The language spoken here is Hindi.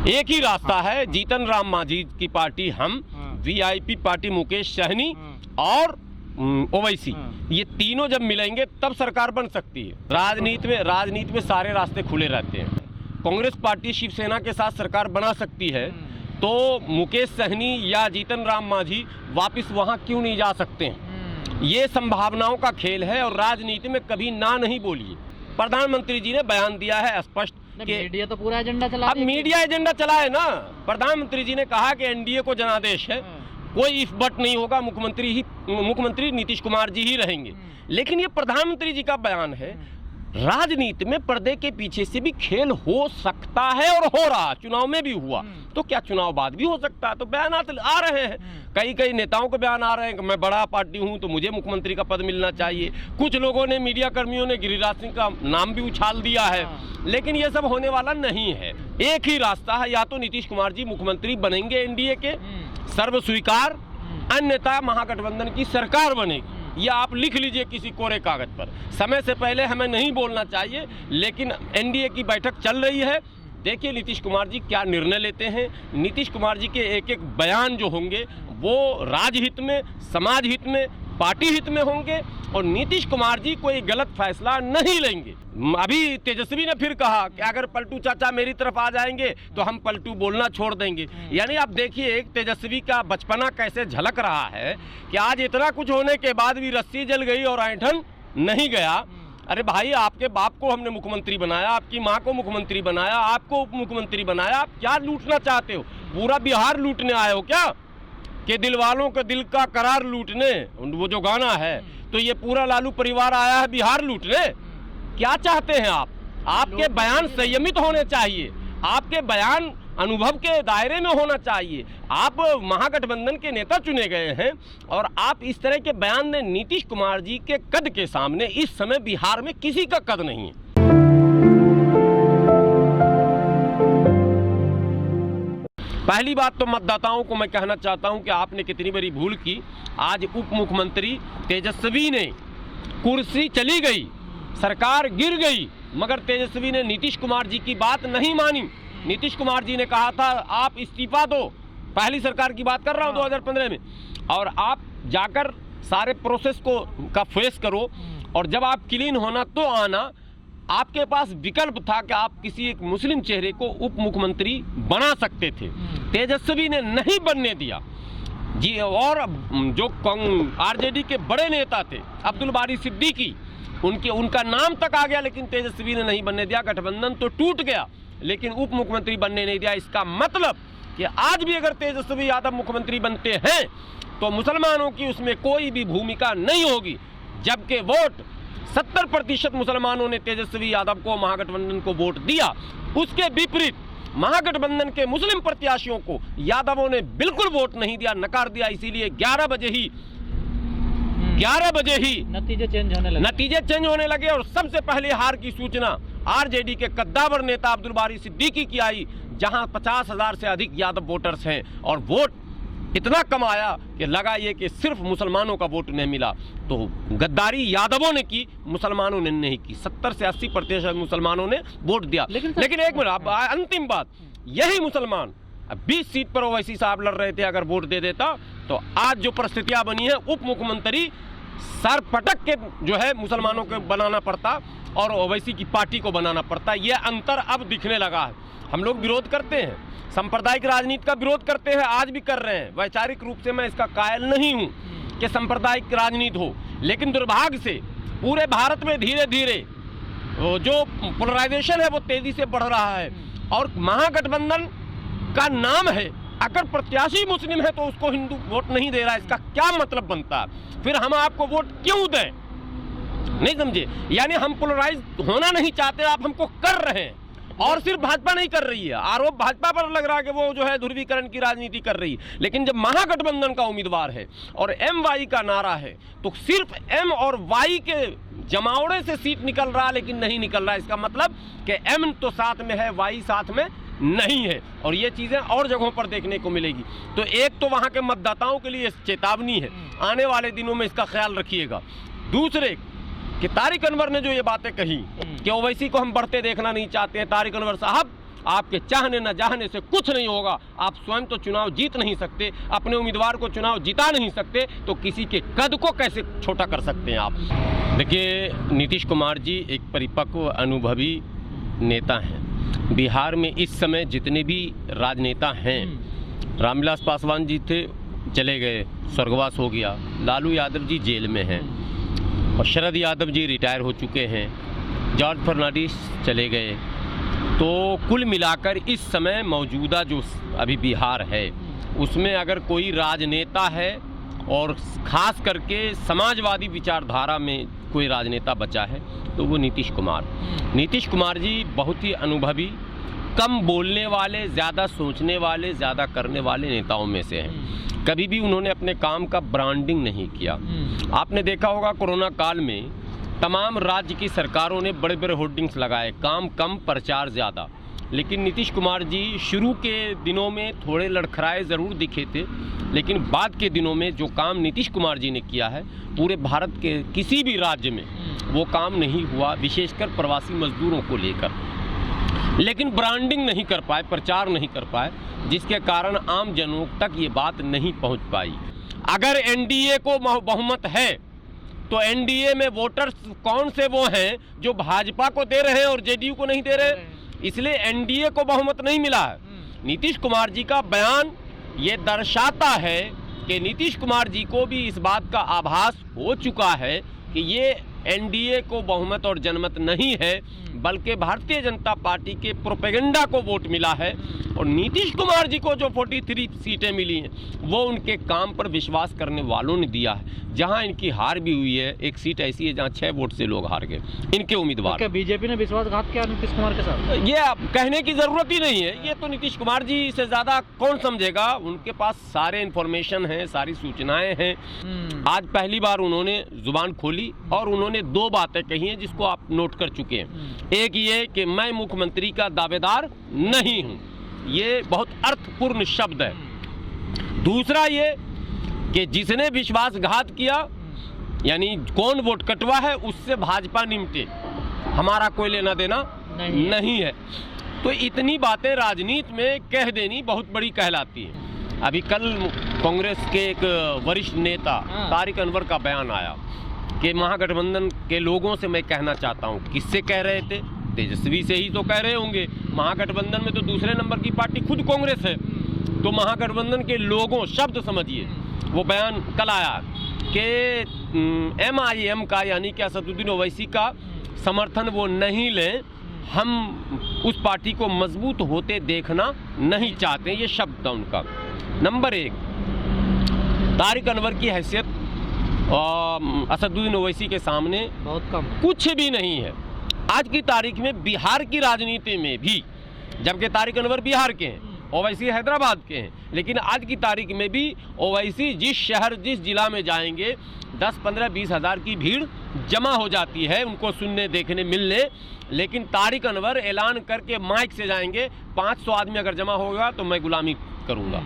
एक ही रास्ता है, जीतन राम मांझी की पार्टी हम, वीआईपी पार्टी मुकेश सहनी और ओवैसी, ये तीनों जब मिलेंगे तब सरकार बन सकती है। राजनीति में सारे रास्ते खुले रहते हैं। कांग्रेस पार्टी शिवसेना के साथ सरकार बना सकती है, तो मुकेश सहनी या जीतन राम मांझी वापस वहां क्यों नहीं जा सकते हैं? ये संभावनाओं का खेल है और राजनीति में कभी ना नहीं बोलिए। प्रधानमंत्री जी ने बयान दिया है स्पष्ट कि मीडिया तो पूरा एजेंडा चला, अब मीडिया एजेंडा चला है ना। प्रधानमंत्री जी ने कहा कि एनडीए को जनादेश है, कोई इफ बट नहीं होगा, मुख्यमंत्री नीतीश कुमार जी ही रहेंगे। लेकिन ये प्रधानमंत्री जी का बयान है। राजनीति में पर्दे के पीछे से भी खेल हो सकता है और हो रहा, चुनाव में भी हुआ, तो क्या चुनाव बाद भी हो सकता है? तो बयान आ रहे हैं, कई नेताओं के बयान आ रहे हैं कि मैं बड़ा पार्टी हूं तो मुझे मुख्यमंत्री का पद मिलना चाहिए। कुछ लोगों ने, मीडिया कर्मियों ने गिरिराज सिंह का नाम भी उछाल दिया है। लेकिन ये सब होने वाला नहीं है। एक ही रास्ता है, या तो नीतीश कुमार जी मुख्यमंत्री बनेंगे एनडीए के, सर्व स्वीकार, अन्यथा महागठबंधन की सरकार बनेगी। ये आप लिख लीजिए किसी कोरे कागज पर। समय से पहले हमें नहीं बोलना चाहिए, लेकिन एनडीए की बैठक चल रही है। देखिए नीतीश कुमार जी क्या निर्णय लेते हैं। नीतीश कुमार जी के एक एक बयान जो होंगे वो राजहित में, समाज हित में, पार्टी हित में होंगे और नीतीश कुमार जी कोई गलत फैसला नहीं लेंगे। अभी तेजस्वी ने फिर कहा कि अगर पलटू चाचा मेरी तरफ आ जाएंगे तो हम पलटू बोलना छोड़ देंगे। यानी आप देखिए एक तेजस्वी का बचपना कैसे झलक रहा है कि आज इतना कुछ होने के बाद भी रस्सी जल गई और ऐंठन नहीं गया। अरे भाई, आपके बाप को हमने मुख्यमंत्री बनाया, आपकी माँ को मुख्यमंत्री बनाया, आपको उप मुख्यमंत्री बनाया, आप क्या लूटना चाहते हो? पूरा बिहार लूटने आए हो क्या? कि दिल वालों के दिल का करार लूटने, वो जो गाना है, तो ये पूरा लालू परिवार आया है बिहार लूटने। क्या चाहते हैं आप? आपके बयान संयमित होने चाहिए, आपके बयान अनुभव के दायरे में होना चाहिए। आप महागठबंधन के नेता चुने गए हैं और आप इस तरह के बयान दें। नीतीश कुमार जी के कद के सामने इस समय बिहार में किसी का कद नहीं है। पहली बात तो मतदाताओं को मैं कहना चाहता हूं कि आपने कितनी बड़ी भूल की। आज उप मुख्यमंत्री तेजस्वी ने, कुर्सी चली गई, सरकार गिर गई, मगर तेजस्वी ने नीतीश कुमार जी की बात नहीं मानी। नीतीश कुमार जी ने कहा था आप इस्तीफा दो, पहली सरकार की बात कर रहा हूं 2015 में, और आप जाकर सारे प्रोसेस का फेस करो और जब आप क्लीन होना तो आना। आपके पास विकल्प था कि आप किसी एक मुस्लिम चेहरे को उप मुख्यमंत्री बना सकते थे। तेजस्वी ने नहीं बनने दिया जी। और जो आरजेडी के बड़े नेता थे अब्दुल बारी सिद्दीकी, उनका नाम तक आ गया, लेकिन तेजस्वी ने नहीं बनने दिया। गठबंधन तो टूट गया लेकिन उप मुख्यमंत्री बनने नहीं दिया। इसका मतलब कि आज भी अगर तेजस्वी यादव मुख्यमंत्री बनते हैं तो मुसलमानों की उसमें कोई भी भूमिका नहीं होगी, जबकि वोट 70% मुसलमानों ने तेजस्वी यादव को, महागठबंधन को वोट दिया। उसके विपरीत महागठबंधन के मुस्लिम प्रत्याशियों को यादवों ने बिल्कुल वोट नहीं दिया, नकार दिया। इसीलिए 11 बजे ही नतीजे चेंज होने लगे और सबसे पहले हार की सूचना आरजेडी के कद्दावर नेता अब्दुल बारी सिद्दीकी की आई, जहां 50,000 से अधिक यादव वोटर्स हैं और वोट इतना कम आया कि लगा ये कि सिर्फ मुसलमानों का वोट नहीं मिला। तो गद्दारी यादवों ने की, मुसलमानों ने नहीं की। 70 से 80% मुसलमानों ने वोट दिया। लेकिन एक मिनट, अंतिम बात, यही मुसलमान 20 सीट पर ओवैसी साहब लड़ रहे थे, अगर वोट दे देता तो आज जो परिस्थितियां बनी है, उप मुख्यमंत्री सर पटक के जो है मुसलमानों को बनाना पड़ता और ओवैसी की पार्टी को बनाना पड़ता। यह अंतर अब दिखने लगा है। हम लोग विरोध करते हैं, सांप्रदायिक राजनीति का विरोध करते हैं, आज भी कर रहे हैं। वैचारिक रूप से मैं इसका कायल नहीं हूं कि सांप्रदायिक राजनीति हो, लेकिन दुर्भाग्य से पूरे भारत में धीरे धीरे जो पोलराइजेशन है वो तेजी से बढ़ रहा है। और महागठबंधन का नाम है, अगर प्रत्याशी मुस्लिम है तो उसको हिंदू वोट नहीं दे रहा है, इसका क्या मतलब बनता है? फिर हम आपको वोट क्यों दें? नहीं समझे? यानी हम पोलराइज होना नहीं चाहते, आप हमको कर रहे हैं। और सिर्फ भाजपा नहीं कर रही है, आरोप भाजपा पर लग रहा है कि वो जो है ध्रुवीकरण की राजनीति कर रही है। लेकिन जब महागठबंधन का उम्मीदवार है और MY का नारा है तो सिर्फ M और Y के जमावड़े से सीट निकल रहा है, लेकिन नहीं निकल रहा है। इसका मतलब कि M तो साथ में है, Y साथ में नहीं है। और ये चीजें और जगहों पर देखने को मिलेगी। तो एक तो वहां के मतदाताओं के लिए चेतावनी है, आने वाले दिनों में इसका ख्याल रखिएगा। दूसरे कि तारिक अनवर ने जो ये बातें कही कि ओवैसी को हम बढ़ते देखना नहीं चाहते हैं, तारिक अनवर साहब आपके चाहने न चाहने से कुछ नहीं होगा। आप स्वयं तो चुनाव जीत नहीं सकते, अपने उम्मीदवार को चुनाव जिता नहीं सकते, तो किसी के कद को कैसे छोटा कर सकते हैं आप। देखिए, नीतीश कुमार जी एक परिपक्व अनुभवी नेता हैं। बिहार में इस समय जितने भी राजनेता हैं, रामविलास पासवान जी थे, चले गए, स्वर्गवास हो गया। लालू यादव जी जेल में हैं और शरद यादव जी रिटायर हो चुके हैं। जॉर्ज फर्नांडिस चले गए। तो कुल मिलाकर इस समय मौजूदा जो अभी बिहार है उसमें अगर कोई राजनेता है और ख़ास करके समाजवादी विचारधारा में कोई राजनेता बचा है तो वो नीतीश कुमार। नीतीश कुमार जी बहुत ही अनुभवी, कम बोलने वाले, ज़्यादा सोचने वाले, ज़्यादा करने वाले नेताओं में से हैं। कभी भी उन्होंने अपने काम का ब्रांडिंग नहीं किया। आपने देखा होगा कोरोना काल में तमाम राज्य की सरकारों ने बड़े बड़े होर्डिंग्स लगाए, काम कम प्रचार ज़्यादा। लेकिन नीतीश कुमार जी शुरू के दिनों में थोड़े लड़खड़ाए ज़रूर दिखे थे, लेकिन बाद के दिनों में जो काम नीतीश कुमार जी ने किया है पूरे भारत के किसी भी राज्य में वो काम नहीं हुआ, विशेषकर प्रवासी मजदूरों को लेकर। लेकिन ब्रांडिंग नहीं कर पाए, प्रचार नहीं कर पाए, जिसके कारण आम जनों तक ये बात नहीं पहुंच पाई। अगर एनडीए को बहुमत है तो एनडीए में वोटर्स कौन से वो हैं जो भाजपा को दे रहे हैं और जेडीयू को नहीं दे रहे, इसलिए एनडीए को बहुमत नहीं मिला है। नीतीश कुमार जी का बयान ये दर्शाता है कि नीतीश कुमार जी को भी इस बात का आभास हो चुका है कि ये एनडीए को बहुमत और जनमत नहीं है, बल्कि भारतीय जनता पार्टी के प्रोपेगेंडा को वोट मिला है। और नीतीश कुमार जी को जो 43 सीटें मिली हैं वो उनके काम पर विश्वास करने वालों ने दिया है। जहां इनकी हार भी हुई है, एक सीट ऐसी है जहां 6 वोट से लोग हार गए इनके उम्मीदवार। क्या बीजेपी ने विश्वासघात किया नीतीश कुमार के साथ? ये कहने की जरूरत ही नहीं है, ये तो नीतीश कुमार जी से ज्यादा कौन समझेगा। उनके पास सारे इन्फॉर्मेशन हैं, सारी सूचनाएं हैं। आज पहली बार उन्होंने जुबान खोली और उन्होंने 2 बातें कही हैं जिसको आप नोट कर चुके हैं। एक ये कि मैं मुख्यमंत्री का दावेदार नहीं हूं, ये बहुत अर्थपूर्ण शब्द है। दूसरा ये कि जिसने विश्वासघात किया यानी कौन वोट कटवा है उससे भाजपा निमटे, हमारा कोई लेना देना नहीं है। तो इतनी बातें राजनीति में कह देनी बहुत बड़ी कहलाती है। अभी कल कांग्रेस के एक वरिष्ठ नेता तारिक अनवर का बयान आया कि महागठबंधन के लोगों से मैं कहना चाहता हूं। किससे कह रहे थे? तेजस्वी से ही तो कह रहे होंगे। महागठबंधन में तो दूसरे नंबर की पार्टी खुद कांग्रेस है। तो महागठबंधन के लोगों, शब्द समझिए, वो बयान कल आया कि MIM का यानी कि असदुद्दीन ओवैसी का समर्थन वो नहीं लें, हम उस पार्टी को मजबूत होते देखना नहीं चाहते। ये शब्द था उनका। नंबर 1, तारिक अनवर की हैसियत असदुद्दीन ओवैसी के सामने बहुत कम, कुछ भी नहीं है। आज की तारीख में बिहार की राजनीति में भी, जबकि तारिक अनवर बिहार के हैं, ओवैसी हैदराबाद के हैं, लेकिन आज की तारीख में भी ओवैसी जिस शहर, जिस जिला में जाएंगे 10, 15, 20 हज़ार की भीड़ जमा हो जाती है उनको सुनने, देखने, मिलने। लेकिन तारिक अनवर ऐलान करके माइक से जाएंगे 500 आदमी अगर जमा होगा तो मैं गुलामी करूंगा।